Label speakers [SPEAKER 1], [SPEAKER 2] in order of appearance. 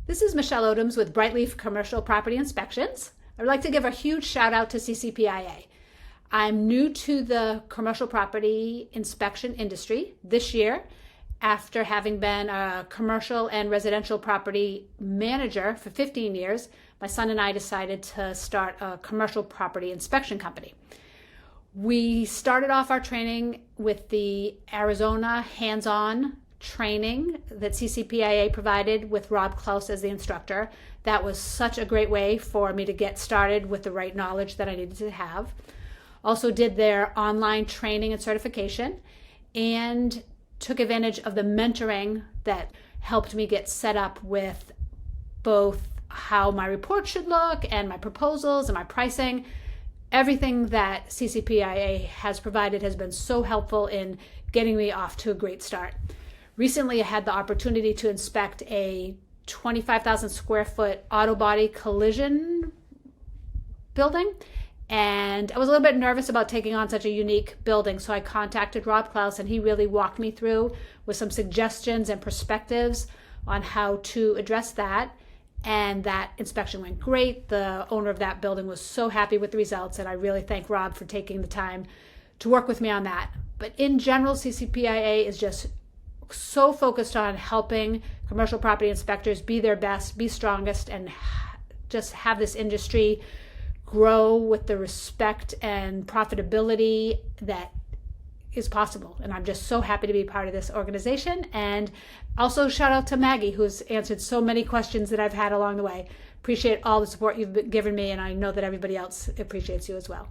[SPEAKER 1] This is Michele Odems with Brightleaf Commercial Property Inspections. I'd like to give a huge shout out to CCPIA. I'm new to the commercial property inspection industry this year. After having been a commercial and residential property manager for 15 years, my son and I decided to start a commercial property inspection company. We started off our training with the Arizona hands-on training that CCPIA provided with Rob Klaus as the instructor. That was such a great way for me to get started with the right knowledge that I needed to have. Also did their online training and certification and took advantage of the mentoring that helped me get set up with both how my report should look and my proposals and my pricing. Everything that CCPIA has provided has been so helpful in getting me off to a great start. Recently, I had the opportunity to inspect a 25,000 square foot auto body collision building, and I was a little bit nervous about taking on such a unique building, so I contacted Rob Klaus, and he really walked me through with some suggestions and perspectives on how to address that, and that inspection went great. The owner of that building was so happy with the results, and I really thank Rob for taking the time to work with me on that. But in general, CCPIA is just so focused on helping commercial property inspectors be their best, be strongest, and just have this industry grow with the respect and profitability that is possible. And I'm just so happy to be part of this organization. And also shout out to Maggie, who's answered so many questions that I've had along the way. Appreciate all the support you've given me, and I know that everybody else appreciates you as well.